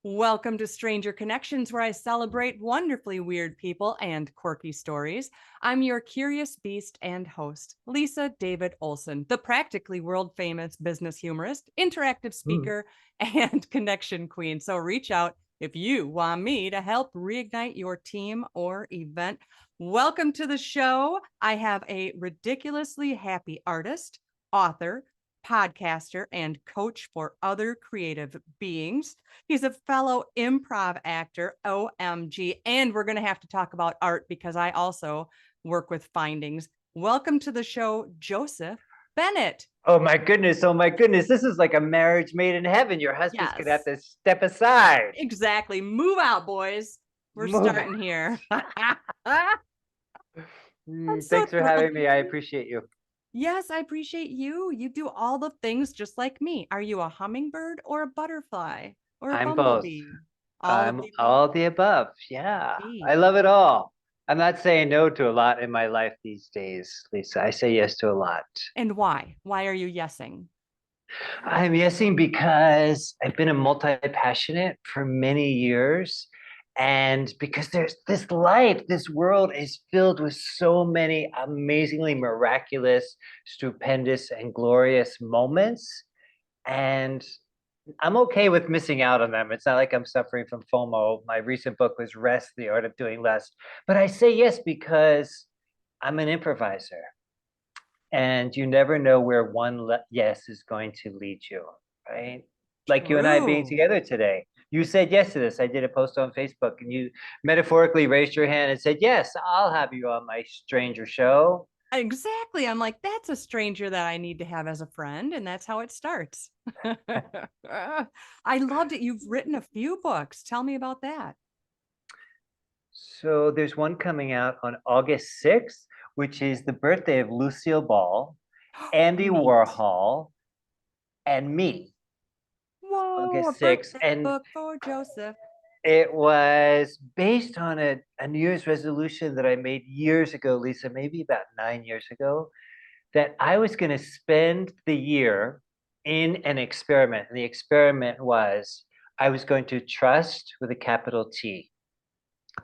Welcome to Stranger Connections, where I celebrate wonderfully weird people and quirky stories. I'm your curious beast and host, Lisa David Olson, the practically world famous business humorist, interactive Mm. speaker, and connection queen. So reach out if you want me to help reignite your team or event. Welcome to the show. I have a ridiculously happy artist, author, podcaster, and coach for other creative beings. He's a fellow improv actor, OMG. And we're going to have to talk about art because I also work with findings. Welcome to the show, Joseph Bennett. Oh my goodness. Oh my goodness. This is like a marriage made in heaven. Your husband's gonna have Yes, to step aside. exactly. Move out, boys. We're Move. starting here. I'm so Thanks for thrilled. having me. I appreciate you. Yes, I appreciate you. You do all the things just like me. Are you a hummingbird or a butterfly or a I'm both. bumblebee? All of I'm the above. all the above. Yeah. I Gee. love it all. I'm not saying no to a lot in my life these days, Lisa. I say yes to a lot. And why? Why are you yesing? I'm yesing because I've been a multi-passionate for many years. And because there's this life, this world is filled with so many amazingly miraculous, stupendous, and glorious moments. And I'm okay with missing out on them. It's not like I'm suffering from FOMO. My recent book was Rest, the Art of Doing Less. But I say yes because I'm an improviser and you never know where yes is going to lead you, right? Like you and I being True. together today. You said yes to this. I did a post on Facebook and you metaphorically raised your hand and said, "Yes, I'll have you on my stranger show." Exactly. I'm like, that's a stranger that I need to have as a friend. And that's how it starts. I loved it. You've written a few books. Tell me about that. So there's one coming out on August 6th, which is the birthday of Lucille Ball, Andy Neat. Warhol, and me. Whoa, a August 6th. birthday And book for Joseph. it was based on a New Year's resolution that I made years ago, Lisa, maybe about 9 years ago, that I was going to spend the year in an experiment. And the experiment was I was going to trust with a capital T.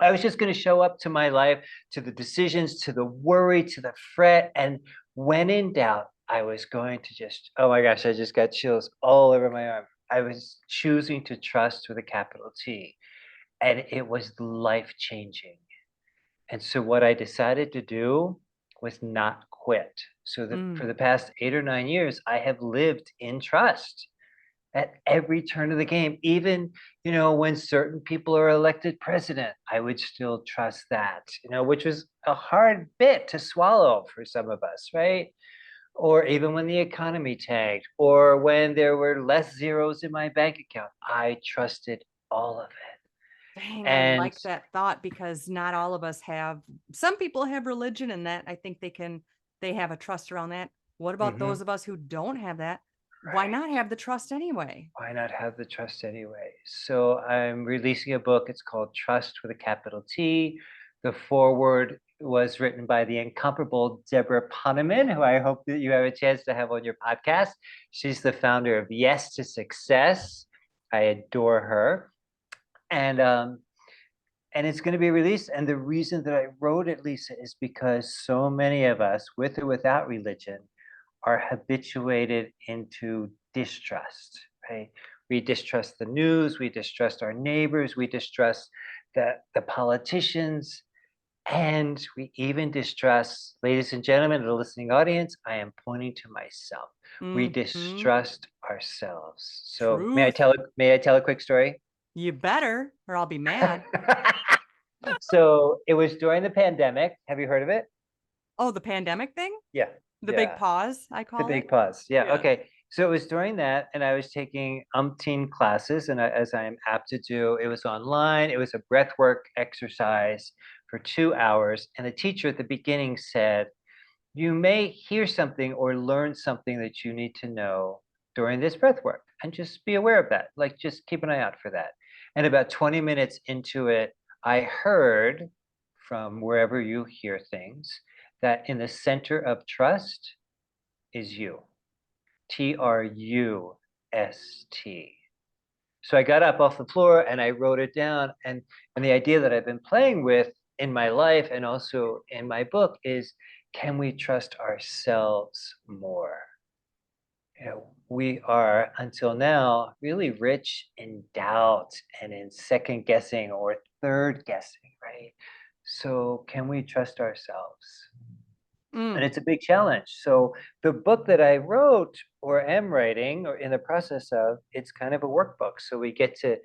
I was just going to show up to my life, to the decisions, to the worry, to the fret. And when in doubt, I was going to just, oh my gosh, I just got chills all over my arm. I was choosing to trust with a capital T. And it was life changing. And so what I decided to do was not quit. So that for Mm. the past 8 or 9 years, I have lived in trust at every turn of the game. Even, when certain people are elected president, I would still trust that, which was a hard bit to swallow for some of us, right? Or even when the economy tanked, or when there were less zeros in my bank account, I trusted all of it. Dang, I And like that thought because not all of us have, some people have religion and that I think they have a trust around that. What about those mhm, of us who don't have that? Why right. not have the trust anyway? Why not have the trust anyway? So I'm releasing a book. It's called Trust with a capital T. The foreword was written by the incomparable Deborah Poneman, who I hope that you have a chance to have on your podcast. She's the founder of Yes to Success. I adore her. And it's going to be released. And the reason that I wrote it, Lisa, is because so many of us, with or without religion, are habituated into distrust, right? We distrust the news, we distrust our neighbors, we distrust the politicians, and we even distrust, ladies and gentlemen, the listening audience, I am pointing to myself. We Hmm. distrust ourselves. So Truth. may I tell a quick story? You better, or I'll be mad. So it was during the pandemic. Have you heard of it? Oh, the pandemic thing? Yeah, The big yeah. pause, I The call it. big pause. Yeah. Yes. Okay. So it was during that, and I was taking umpteen classes, and as I am apt to do, it was online. It was a breathwork exercise for 2 hours, and the teacher at the beginning said, "You may hear something or learn something that you need to know during this breathwork, and just be aware of that. Like, just keep an eye out for that." And about 20 minutes into it, I heard from wherever you hear things that in the center of trust is you. Trust. So I got up off the floor and I wrote it down. And the idea that I've been playing with in my life and also in my book is, can we trust ourselves more? We are until now really rich in doubt and in second guessing or third guessing, right? So can we trust ourselves? And Mm. it's a big challenge. So the book that I wrote or am writing or in the process of, it's kind of a workbook. So we get to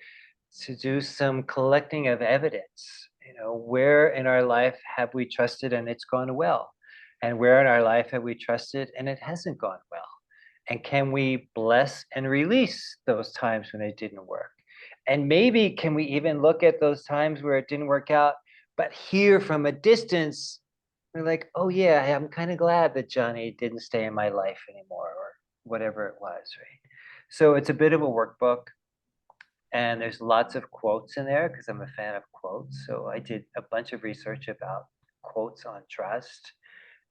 do some collecting of evidence. Where in our life have we trusted and it's gone well? And where in our life have we trusted and it hasn't gone well? And can we bless and release those times when it didn't work? And maybe can we even look at those times where it didn't work out, but here from a distance, we're like, oh yeah, I'm kind of glad that Johnny didn't stay in my life anymore or whatever it was, right? So it's a bit of a workbook. And there's lots of quotes in there because I'm a fan of quotes. So I did a bunch of research about quotes on trust.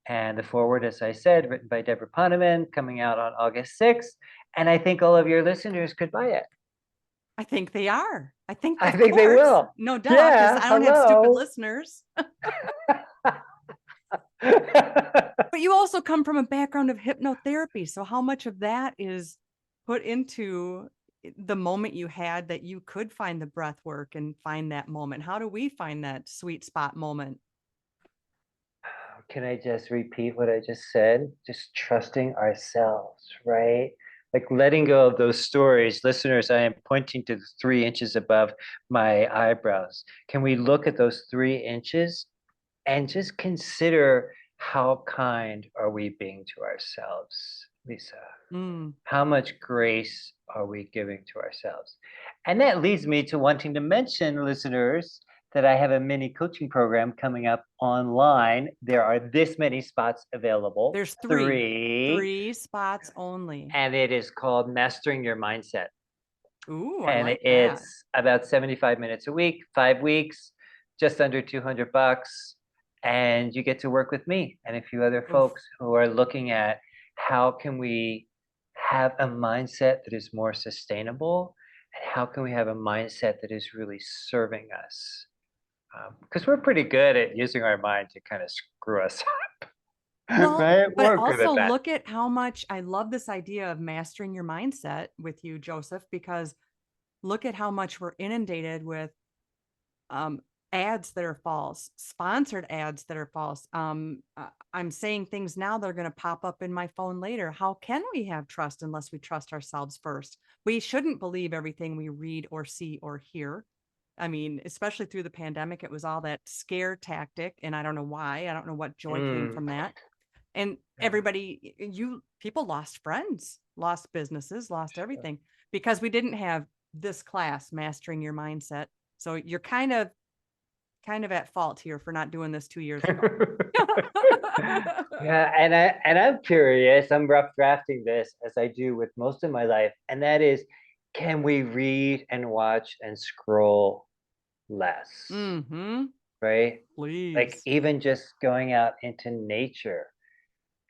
And the foreword, as I said, written by Deborah Poneman, coming out on August 6th. And I think all of your listeners could buy it. I think they are. I think, I of think they course, will. no duh, because Yeah, I don't have stupid hello. listeners. But you also come from a background of hypnotherapy. So how much of that is put into the moment you had that you could find the breath work and find that moment? How do we find that sweet spot moment? Can I just repeat what I just said? Just trusting ourselves, right? Like letting go of those stories. Listeners, I am pointing to the 3 inches above my eyebrows. Can we look at those 3 inches and just consider how kind are we being to ourselves, Lisa? Mm. How much grace are we giving to ourselves? And that leads me to wanting to mention, listeners, that I have a mini coaching program coming up online. There are this many spots available, There's three, three spots only. and it is called Mastering Your Mindset. Ooh, I And like that. it's about 75 minutes a week, 5 weeks, just under $200. And you get to work with me and a few other Oof. folks who are looking at how can we have a mindset that is more sustainable and how can we have a mindset that is really serving us. Because we're pretty good at using our mind to kind of screw us up, Well, right? but We're good also at that. look at how much I love this idea of mastering your mindset with you, Joseph, because look at how much we're inundated with um, ads that are false, sponsored ads that are false. I'm saying things now that are going to pop up in my phone later. How can we have trust unless we trust ourselves first? We shouldn't believe everything we read or see or hear. I mean, especially through the pandemic, it was all that scare tactic. And I don't know why. I don't know what joy came Mm, from that. And yeah, people lost friends, lost businesses, lost sure. everything because we didn't have this class, Mastering Your Mindset. So you're kind of at fault here for not doing this 2 years ago. Yeah, and I'm curious, I'm rough drafting this as I do with most of my life, and that is, can we read and watch and scroll less, Mm-hmm. right? Like Please. even just going out into nature,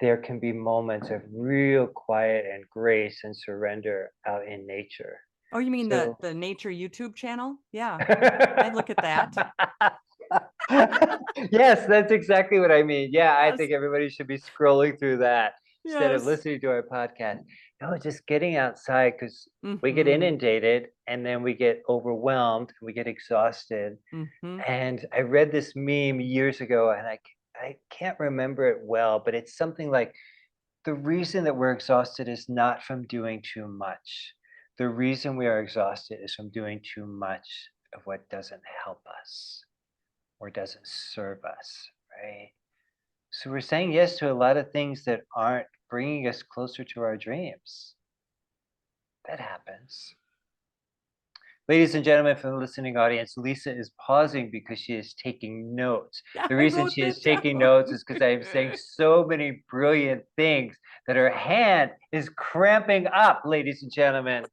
there can be moments of real quiet and grace and surrender out in nature. Oh, you mean the So the nature YouTube channel? Yeah, I look at that. Yes, that's exactly what I mean. Yeah, I Yes, think everybody should be scrolling through that instead of yes. listening to our podcast. No, just getting outside because we get Mm-hmm. inundated and then we get overwhelmed and we get exhausted. Mm-hmm. And I read this meme years ago and I can't remember it well, but it's something like the reason that we're exhausted is not from doing too much. The reason we are exhausted is from doing too much of what doesn't help us or doesn't serve us, right? So we're saying yes to a lot of things that aren't bringing us closer to our dreams. That happens. Ladies and gentlemen from the listening audience, Lisa is pausing because she is taking notes. Yeah, The I reason wrote she is that taking down. notes is because I am saying so many brilliant things that her hand is cramping up, ladies and gentlemen.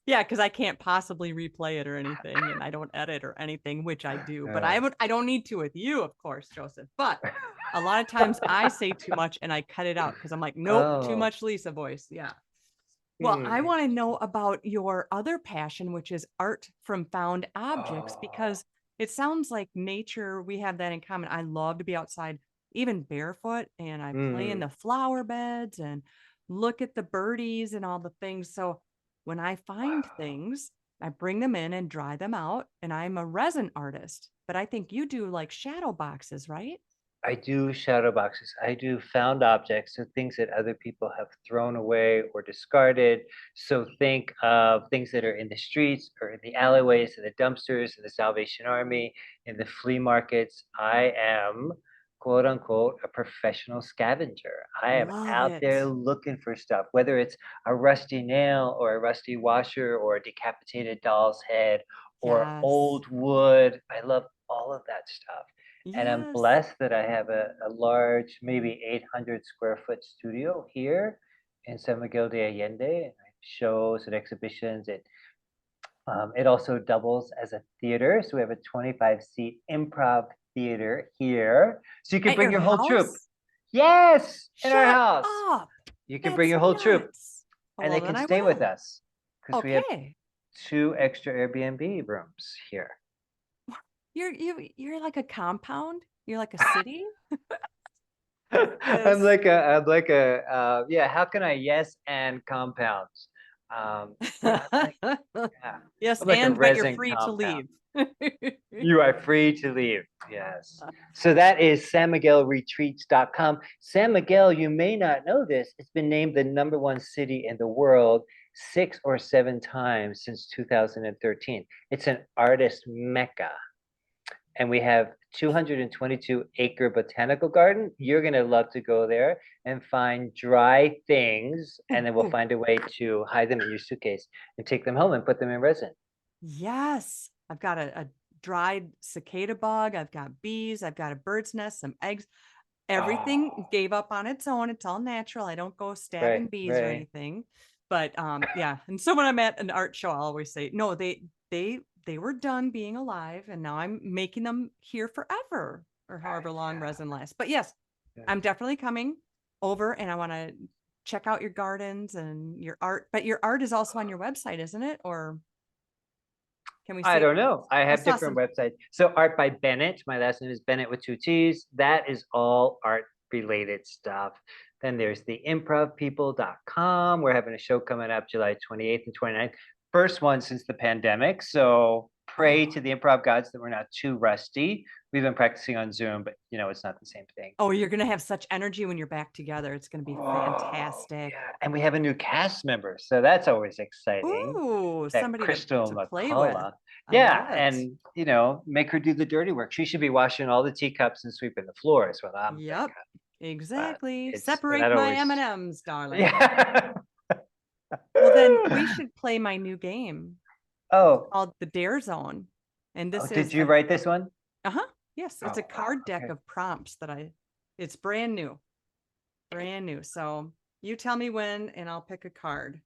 Yeah, because I can't possibly replay it or anything, and I don't edit or anything, which I do. But Uh, I don't need to with you, of course, Joseph. But a lot of times I say too much and I cut it out because I'm like, nope, too oh, much Lisa voice. Yeah. Well, I Hmm. want to know about your other passion, which is art from found objects, Oh. because it sounds like nature, we have that in common. I love to be outside, even barefoot, and I play in Mm. the flower beds and look at the birdies and all the things. So when I find Wow. things, I bring them in and dry them out, and I'm a resin artist. But I think you do like shadow boxes, right? I do shadow boxes. I do found objects, so things that other people have thrown away or discarded. So think of things that are in the streets or in the alleyways, in the dumpsters, in the Salvation Army, in the flea markets. I am, quote unquote, a professional scavenger. I am Love out there it. looking for stuff, whether it's a rusty nail or a rusty washer or a decapitated doll's head or Yes. old wood. I love all of that stuff. And I'm Yes. blessed that I have a large, maybe 800 square foot studio here in San Miguel de Allende. And I have shows and exhibitions. It also doubles as a theater. So we have a 25-seat improv theater here. So you can At bring your your whole troupe. house? Yes, in our Shut house. up. You can bring That's your whole troupe nuts. Oh, and they well, then can I stay with will. us because we have Okay. 2 extra Airbnb rooms here. You're like a compound? You're like a city? I'm Yes. like a yeah, how can I yes and compounds? Yeah, yeah. Yes, I'm like a and but you're resin free to compound. leave. You are free to leave. Yes. So that is sanmiguelretreats.com. San Miguel, you may not know this, it's been named the #1 city in the world 6 or 7 times since 2013. It's an artist mecca, and we have 222-acre botanical garden. You're going to love to go there and find dry things, and Ooh, then we'll ooh. find a way to hide them in your suitcase and take them home and put them in resin. Yes. I've got a dried cicada bug. I've got bees. I've got a bird's nest, some eggs. Everything Oh, gave up on its own. It's all natural. I don't go right, stabbing bees or right. anything. But yeah. And so when I'm at an art show, I'll always say, no, they were done being alive and now I'm making them here forever or however Right, long yeah, resin lasts. But yes, yeah. I'm definitely coming over and I want to check out your gardens and your art. But your art is also on your website, isn't it? Or can we I see it? don't know. I I have saw different some. websites. So Art by Bennett, my last name is Bennett with 2 T's. That is all art related stuff. Then there's the improvpeople.com. We're having a show coming up July 28th and 29th. First one since the pandemic. So pray Oh, to the improv gods that we're not too rusty. We've been practicing on Zoom, but it's not the same thing. oh, you're gonna have such energy when you're back together. It's gonna be Oh, fantastic. yeah. And we have a new cast member. So that's always exciting. Ooh, That somebody Crystal to play with. McCullough. I Yeah, love it. and make her do the dirty work. She should be washing all the teacups and sweeping the floor is what I'm Yep, thinking. But exactly. it's Separate that my always M&Ms, darling. yeah. Well, then we should play my new game. It's Oh, called the Dare Zone. And oh, this did is you a write this one? uh-huh. Yes, it's a Oh, wow. card deck Okay. of prompts that it's brand new. Brand new. So you tell me when and I'll pick a card.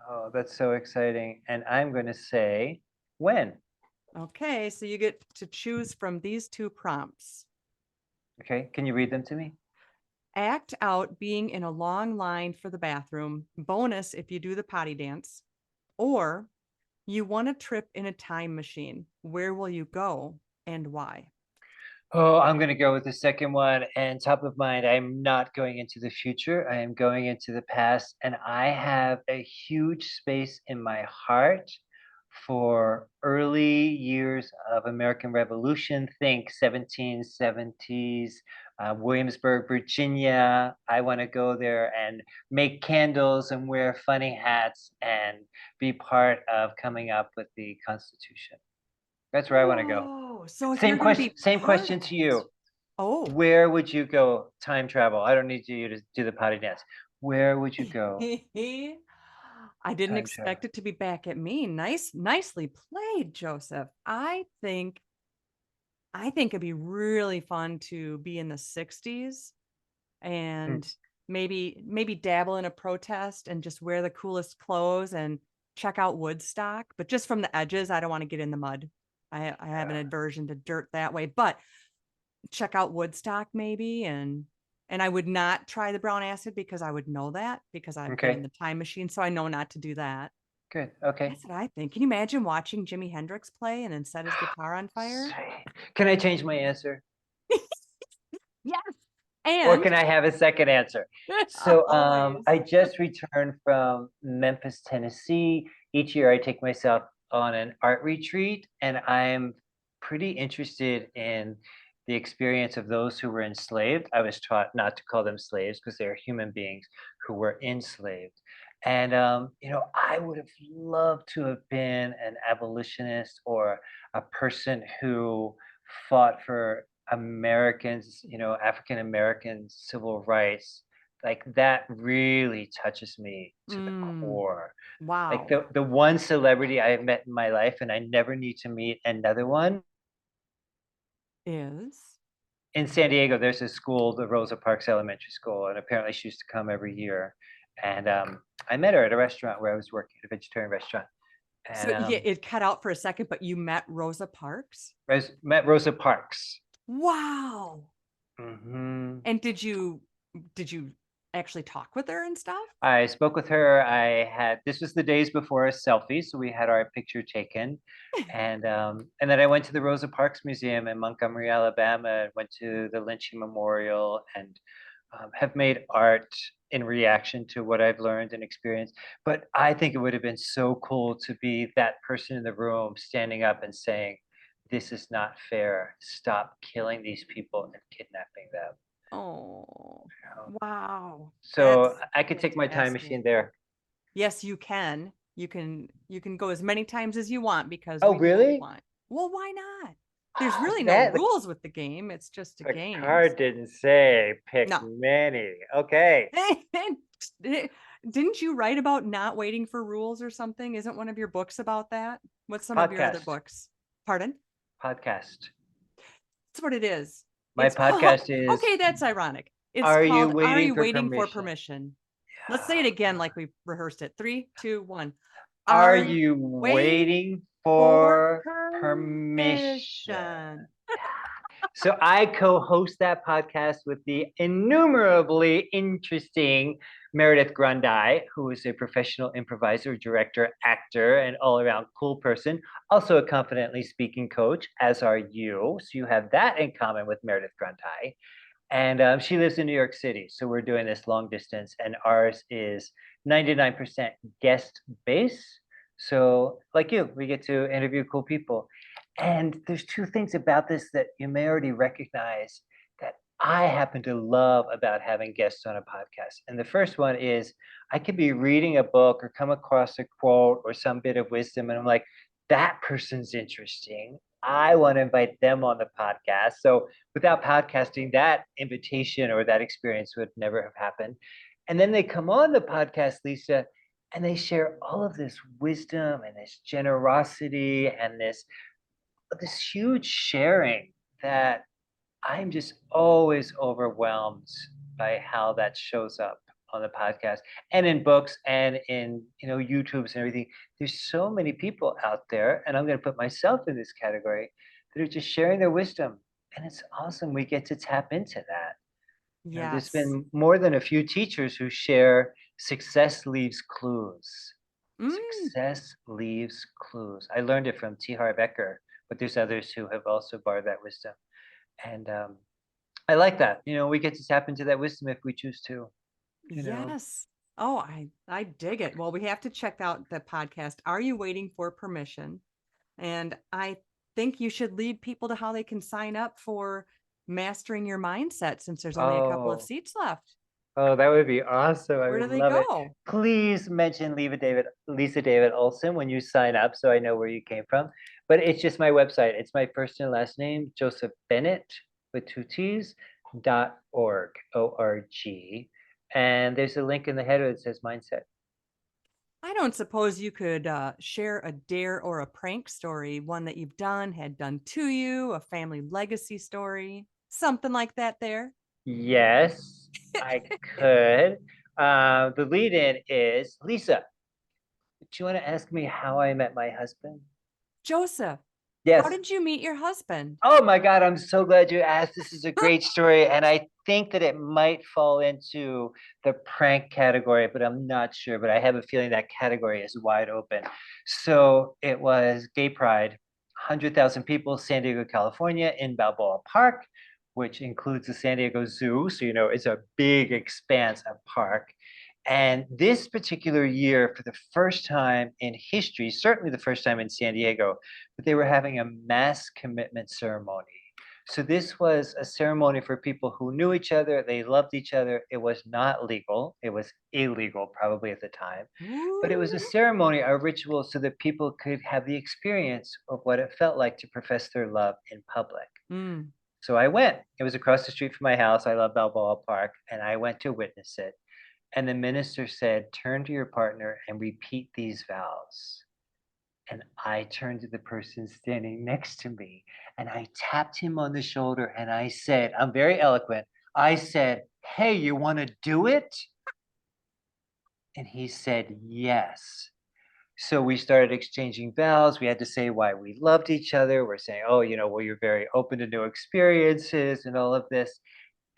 Oh, that's so exciting. And I'm going to say when. Okay, so you get to choose from these two prompts. Okay. Can you read them to me? Act out being in a long line for the bathroom. Bonus if you do the potty dance. Or you want a trip in a time machine. Where will you go and why? Oh, I'm going to go with the second one. And top of mind, I'm not going into the future. I am going into the past. And I have a huge space in my heart for early years of American Revolution. Think 1770s, Williamsburg, Virginia. I want to go there and make candles and wear funny hats and be part of coming up with the Constitution. That's where I want to go. Whoa. So if Same you're going to question, be same part of question to it. you. Oh. Where would you go time travel? I don't need you to do the potty dance. Where would you go I didn't time travel? expect it to be back at me. Nicely played, Joseph. I think it'd be really fun to be in the 60s Hmm. and maybe dabble in a protest and just wear the coolest clothes and check out Woodstock, but just from the edges. I don't want to get in the mud. I have an Yeah. aversion to dirt that way, but check out Woodstock maybe And I would not try the brown acid because I would know that because I've been in Okay. the time machine. So I know not to do that. Good. Okay. That's what I think. Can you imagine watching Jimi Hendrix play and then set his guitar on fire? Sweet. Can I change my answer? Yes. Or And can I have a second answer? So always. I just returned from Memphis, Tennessee. Each year I take myself on an art retreat, and I'm pretty interested in the experience of those who were enslaved. I was taught not to call them slaves because they're human beings who were enslaved. And I would have loved to have been an abolitionist or a person who fought for Americans, African American civil rights. Like that really touches me to the Mm, core. Like wow. the one celebrity I have met in my life, and I never need to meet another one. Is In San Diego, there's a school, the Rosa Parks Elementary School, and apparently she used to come every year. And I met her at a restaurant where I was working, at a vegetarian restaurant. And so yeah, it cut out for a second, but you met Rosa Parks? met Rosa Parks. Wow. Hmm. And did you actually talk with her and stuff? I spoke with her. This was the days before selfies, so we had our picture taken, and then I went to the Rosa Parks Museum in Montgomery, Alabama. Went to the Lynching Memorial, and have made art in reaction to what I've learned and experienced. But I think it would have been so cool to be that person in the room, standing up and saying, "This is not fair. Stop killing these people and kidnapping them." Oh, You know? wow. So That's I could take my time fantastic. machine there. Yes, you can. You can go as many times as you want because Oh, we both really? want. Well, why not? There's Ah, really see no that rules with the game. It's just a the game. card So didn't say pick no. many. Okay. Didn't you write about not waiting for rules or something? Isn't one of your books about that? What's some of your other Podcast. books? Pardon? Podcast. That's what it is. My It's called, podcast is okay, that's ironic. It's Are You called Are Waiting You for Waiting for Permission? Permission? Let's say it again like we rehearsed it. Three, two, one. Are Are you you waiting waiting for for permission? permission? So I co-host that podcast with the innumerably interesting Meredith Grundy, who is a professional improviser, director, actor, and all-around cool person, also a confidently speaking coach, as are you. So you have that in common with Meredith Grundy. And she lives in New York City. So we're doing this long distance, and ours is 99% guest base. So, like you, we get to interview cool people. And there's two things about this that you may already recognize that I happen to love about having guests on a podcast. And the first one is I could be reading a book or come across a quote or some bit of wisdom, and I'm like, that person's interesting. I want to invite them on the podcast. So without podcasting, that invitation or that experience would never have happened. And then they come on the podcast, Lisa, and they share all of this wisdom and this generosity and this huge sharing that I'm just always overwhelmed by how that shows up on the podcast and in books and in YouTubes and everything. There's so many people out there, and I'm going to put myself in this category, that are just sharing their wisdom, and it's awesome. We get to tap into that. There's Yes. been more than a few teachers who share success leaves clues. Mm, Success leaves clues. I learned it from T. Harv Eker, but there's others who have also borrowed that wisdom. And I like that. We get to tap into that wisdom if we choose to, you know. yes. Oh, I dig it. Well, we have to check out the podcast. Are You Waiting for Permission? And I think you should lead people to how they can sign up for Mastering Your Mindset since there's only a couple of Oh, seats left. oh, that would be awesome. I Where do would they love it. go? Please mention Lisa David Olson when you sign up so I know where you came from. But it's just my website. It's my first and last name, Joseph Bennett with two T's, .org, O-R-G. And there's a link in the header that says mindset. I don't suppose you could share a dare or a prank story, one that you've done, had done to you, a family legacy story, something like that there. Yes, I could. The lead in is Lisa. Do you want to ask me how I met my husband? Joseph, how Yes. did you meet your husband? Oh my God, I'm so glad you asked. This is a great story. And I think that it might fall into the prank category, but I'm not sure. But I have a feeling that category is wide open. So it was Gay Pride, 100,000 people, San Diego, California, in Balboa Park, which includes the San Diego Zoo. So, it's a big expanse of park. And this particular year, for the first time in history, certainly the first time in San Diego, but they were having a mass commitment ceremony. So this was a ceremony for people who knew each other, they loved each other. It was not legal, it was illegal probably at the time, but it was a Ooh. ceremony, a ritual so that people could have the experience of what it felt like to profess their love in public. Mm. So I went. It was across the street from my house. I love Balboa Park, and I went to witness it. And the minister said, "Turn to your partner and repeat these vows." And I turned to the person standing next to me and I tapped him on the shoulder and I said, I'm very eloquent. I said, "Hey, you want to do it?" And he said, "Yes." So we started exchanging vows. We had to say why we loved each other. We're saying, oh, well, you're very open to new experiences and all of this.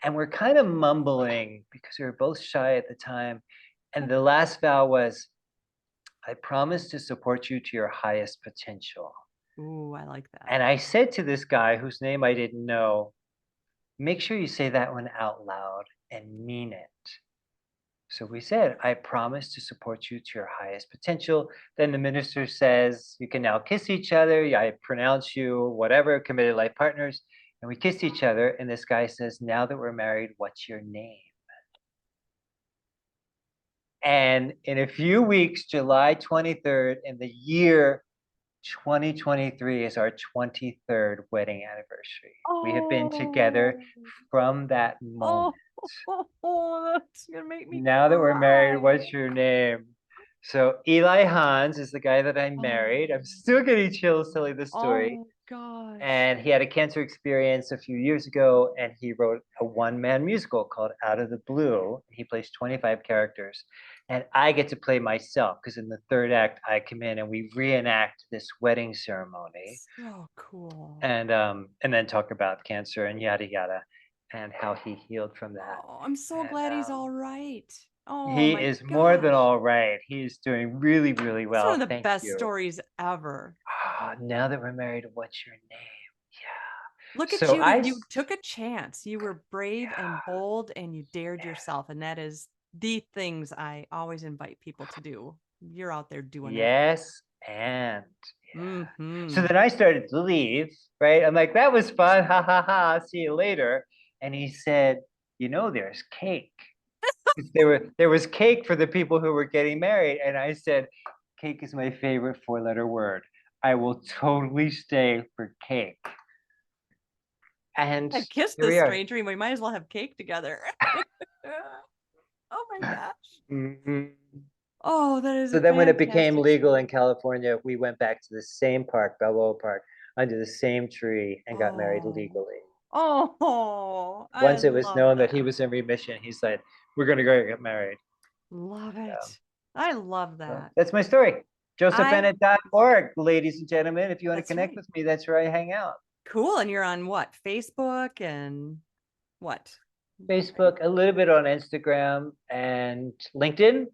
And we're kind of mumbling because we were both shy at the time. And the last vow was, "I promise to support you to your highest potential." Ooh, I like that. And I said to this guy whose name I didn't know, "Make sure you say that one out loud and mean it." So we said, "I promise to support you to your highest potential." Then the minister says, "You can now kiss each other. I pronounce you whatever, committed life partners." And we kissed each other. And this guy says, "Now that we're married, what's your name?" And in a few weeks, July 23rd, in the year 2023 is our 23rd wedding anniversary. We have been together Oh, from that moment. oh, oh, that's gonna make me Now that we're married, cry. what's your name? So Eli Hans is the guy that I married. Oh, I'm still getting chills telling the story. oh gosh. And he had a cancer experience a few years ago, and he wrote a one-man musical called Out of the Blue. He plays 25 characters, and I get to play myself because in the third act I come in and we reenact this wedding ceremony, So cool. and then talk about cancer and yada yada, and how he healed from that. Oh, I'm so And glad he's all right. Oh he my is more than gosh. all right. He is doing really, really It's one of well. the Thank best you. stories ever. Now that we're married, what's your name? Yeah. Look at So you. I, You took a chance. You were brave and yeah, bold and you dared yeah. yourself. And that is the things I always invite people to do. You're out there doing it. Yes, and yeah. So Mm-hmm. then I started to leave, right? I'm like, that was fun. Ha ha ha. See you later. And he said, there's cake. 'Cause there was cake for the people who were getting married. And I said, cake is my favorite four-letter word. I will totally stay for cake. And I kissed here this we are. stranger and we might as well have cake together. Oh my gosh. Mhm. Oh, that is So a then when it became fantastic legal in story. California, we went back to the same park, Balboa Park, under the same tree and got married Oh, legally. oh, I Once it was love known that he that. was in remission, he said, "We're gonna go get married." Love Um, it. I love so that. that's my story. I JosephBennett.org, ladies and gentlemen. If you want to That's connect right. with me, that's where I hang out. Cool. And you're on what? Facebook and what? Facebook, a little bit on Instagram and LinkedIn.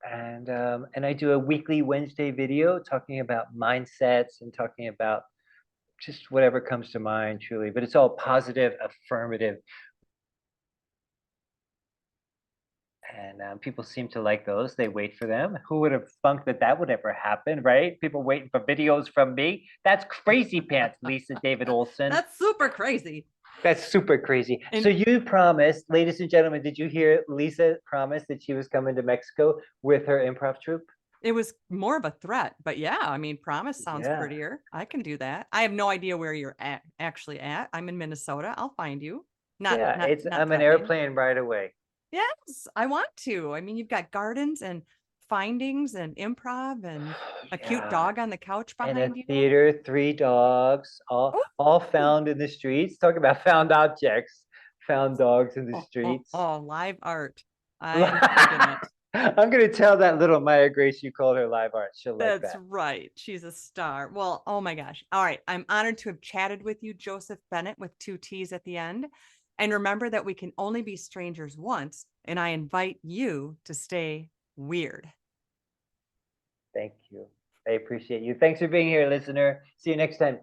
And I do a weekly Wednesday video talking about mindsets and talking about just whatever comes to mind, truly. But it's all positive, affirmative, and people seem to like those. They wait for them. Who would have thunk that that would ever happen, right? People waiting for videos from me. That's crazy pants, Lisa David Olson. That's super crazy. That's super crazy. So And you promised, ladies and gentlemen, did you hear Lisa promise that she was coming to Mexico with her improv troupe? it was more of a threat, but yeah, I mean, promise sounds Yeah. prettier. I can do that. I have no idea where you're actually at. I'm in Minnesota. I'll find you. Not Yeah, not not I'm an threatening. airplane right away. Yes, I want to. I mean, you've got gardens and findings and improv and a cute Yeah. dog on the couch And a behind you. theater, three dogs, all Ooh. found in the streets. Talk about found objects, found dogs in the Oh, oh, streets. oh, live art. I'm digging it. I'm gonna tell that little Maya Grace you called her live art. She'll like That's that. right. She's a star. Well, oh my gosh. All right. I'm honored to have chatted with you, Joseph Bennett, with two T's at the end. And remember that we can only be strangers once, and I invite you to stay weird. Thank you. I appreciate you. Thanks for being here, listener. See you next time.